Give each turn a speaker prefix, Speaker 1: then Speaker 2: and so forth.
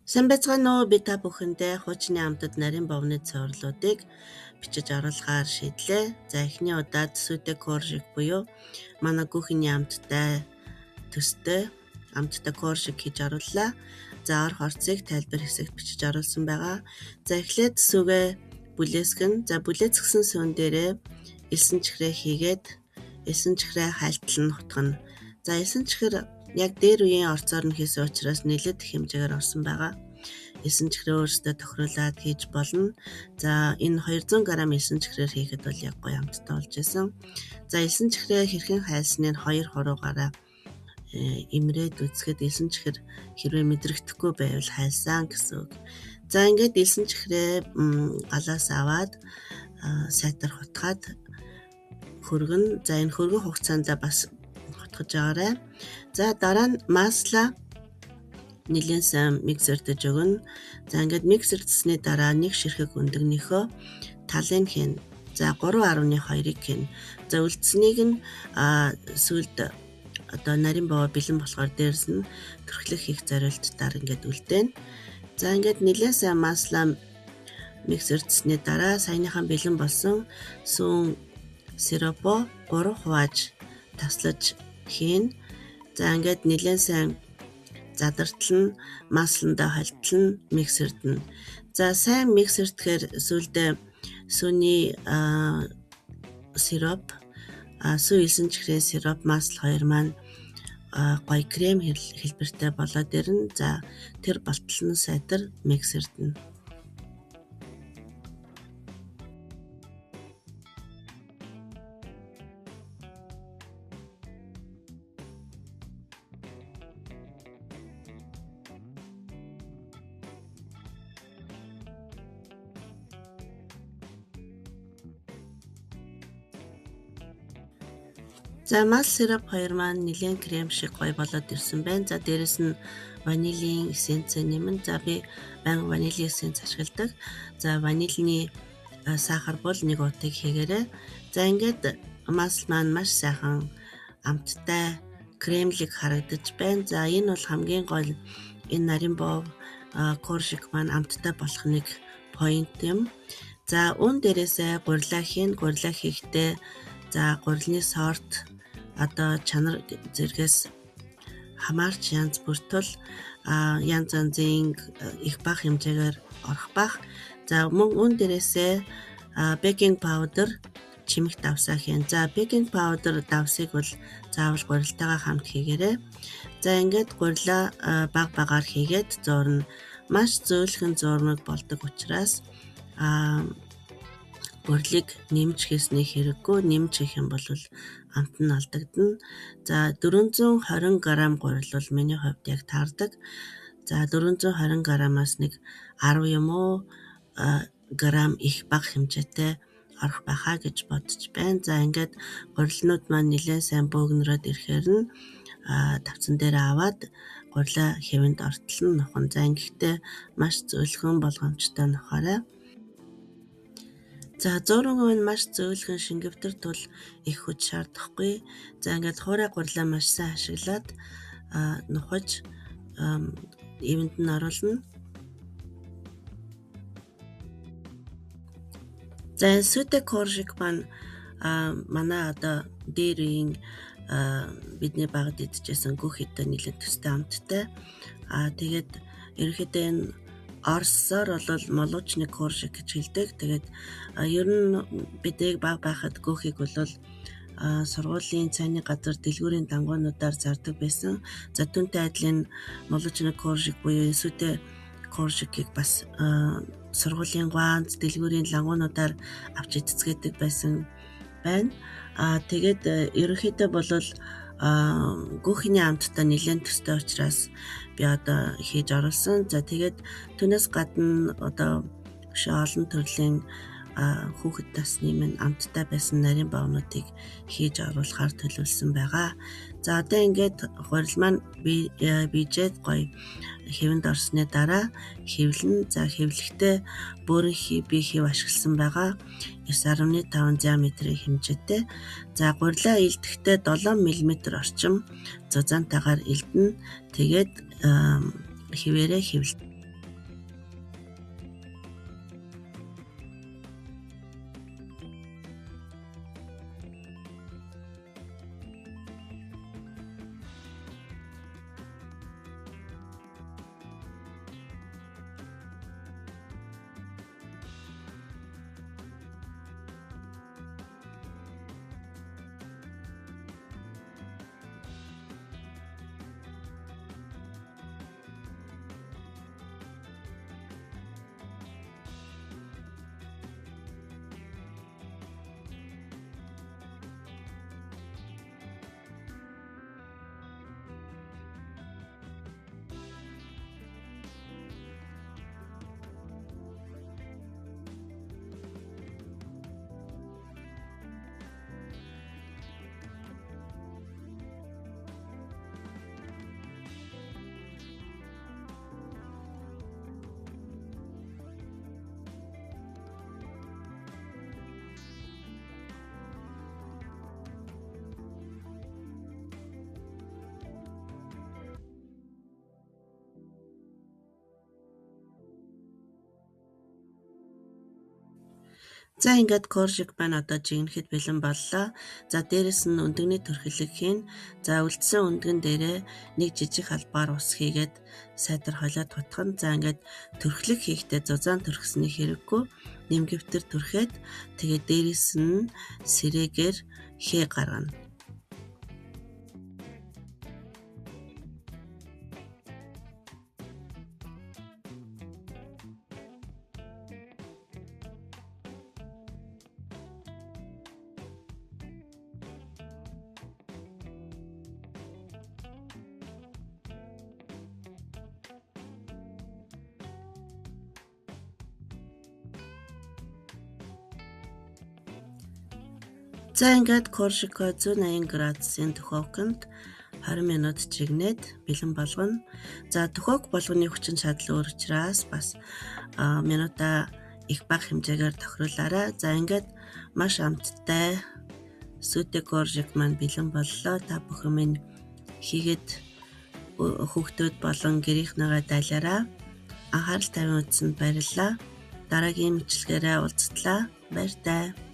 Speaker 1: Сайн байцгаана уу? Би та бүхэндээ хуучны амтад нарийн бовны цоврлуудыг бичиж оруулахаар шийдлээ. За эхний удаад сүдэ коржик буюу манай гүхний амттай төстэй амттай коржик хийж орууллаа. За орох орцыг тайлбар хэсэгт бичиж оруулсан байгаа. За эхлээд сүгээ бүлээсгэн. За бүлээцгсэн сүн дээрээ элсэн чихрээ хийгээд элсэн чихрээ хайлтлан нутгана. За элсэн чихэр яг дээр үеийн орцоор нь хийсэн учраас нэлээд их хэмжээгээр орсон байгаа. Элсэн чихрээ өөрөөсөө тохируулаад хийж болно. За энэ 200 г элсэн чихрээр хийхэд бол яг гоё амттай болж исэн. За элсэн чихрээ хэрхэн хайлсныг 2 хуруугаараа имрээд үзэхэд элсэн чихэр хэрвээ мэдрэгдэхгүй байвал хайлсан гэсэн үг. За ингээд элсэн чихрээ галаас аваад сайтар хутгаад хөргөн. За энэ хөргөн хугацаанд бас хутгаж байгаарай. За дараа нь масла нэлээд сайн миксердэж өгнө. За ингээд миксердсэний дараа нэг ширхэг өндөгнийхөө талын хийн. За 3.2-ыг хийн. За үлдсэнийг нь сүүлд одоо нарийн боо бэлэн болохоор дээрс нь төрхлөх хийх зорилттаар ингээд үлдээн. За ингээд нэлээд сайн масла миксердсэний дараа саяныхан бэлэн болсон сүүн сиропо 3 хувааж таслаж хийн. За ингээд нэлээд сайн задартал нь масландаа холтлон миксердэн. За сайн миксердэхээр сүүлдээ сүүний сироп сүү элсэн чихрийн сироп масл хоёр маань гоё крем хэлбэртэй болоод ирнэ. За тэр болтол нь сайтар миксердэн. За мас сироп хоёр маань нэлээд крем шиг гоё болоод ирсэн байна. За дээрэс нь ванилийн эссенц нэмэн. За би байнга ванилийн эссенц ашигладаг. За ванилины сахар бол 1 утыг хийгээрэй. За ингээд мас маань маш сайхан амттай кремлэг харагдаж байна. За энэ бол хамгийн гол энэ нарийн бов коржик маань амттай болох нэг point юм. За үн дээрээсээ гурилаа хийн. Гурилаа хийхдээ за гурилны сорт одоо чанар зэрэгс хамаарч янз бүртэл янз янзын их бага хэмжээгээр орох бах. За мөн үн дээрээсээ бейкинг паудер чимэг давсаа хийн. За бейкинг паудер давсыг бол заавал гурилтайгаа хамт хийгээрэй. За ингээд гурилаа бага багаар хийгээд зуурна. Маш зөөлхөн зуурмаг болдог учраас гурилыг нэмж хийсний хэрэггүй. Нэмж хийх юм бол амт нь алдагдана. За 420 г гурил бол миний хувьд яг таардаг. За 420 г-аас нэг 10 юм уу грамм их бага хэмжээтэй орох байхаа гэж бодож байна. За ингээд гурилнууд маань нэлээд сайн бөөгнөрөөд ирэхээр нь тавцан дээр аваад гурилаа хэвэнд ортолно нухан. За ингэхдээ маш зөөлхөн болгоомжтой нухаарай. За 100 нь маш зөөлхөн шингэвтэр тул их хүч шаардахгүй. За ингээд хуурай гурилаа маш сайн ашиглаад нухаж ивэнд нь оруулна. За сүдэ коржик маань манай одоо дээр үеийн бидний багад идчихсэн гүх хэдэн нэлээд төстэй амттай. Тэгээд ерөнхийдөө энэ Оросоор бол молочны коржик гэж хэлдэг. Тэгээд ер нь бидийг баг байхад гөөхийг бол сургуулийн цайны газар дэлгүүрийн дангуунуудаар зардаг байсан. За түүнтэй адилын молочны коржик буюу сүдэ коржикийг бас сургуулийн ганц дэлгүүрийн лангуунуудаар авч идцгээдэг байсан байна. Тэгээд ерөнхийдөө бол гүөхний амттай нэлээд төстэй учраас би одоо хийж оруулсан. За тэгээд түүнээс гадна одоо олон төрлийн хүүхэд насны минь амттай байсан нарийн бовнуудыг хийж оруулахаар төлөвлөсөн байгаа. За одоо ингээд гурил маань бижээд гоё хэвэнд орсны дараа хэвлэн. За хэвлэхдээ бөөрийн би хэв ашигласан байгаа 9.5 диаметрийн хэмжээтэй. За гурилаа илдэхдээ 7 мм орчим зузаантайгаар илдэнэ. Тэгээд хэвээрээ хэвлэн. За ингээд коржик маань одоо жигнэхэд бэлэн боллоо. За дээрэс нь өндөгний төрхөлөг хийн. За үлдсэн өндгөн дээрээ нэг жижиг халбаар ус хийгээд сайтар холиод тутгана. За ингээд төрхөлөг хийхдээ зузаан төрхсөний хэрэггүй нэмгэвтэр түрхээд тэгээд дээрэс нь сэрээгээр хээ гаргана. За ингээд коржико 180 градусын духовканд 20 минут чигнээд бэлэн болгоно. За духовк болгоны хүчин чадал өөр учраас бас минутаа их бага хэмжээгээр тохируулаарай. За ингээд маш амттай сүтэ коржик маань бэлэн боллоо. Та бүхэн минь хийгээд хүүхдүүд болон гэрийнхнийгаа дайлаарай. Анхаарал тавин үзсанд баярлалаа. Дараагийн мэтлэгээрээ уулзтлаа. Баяртай.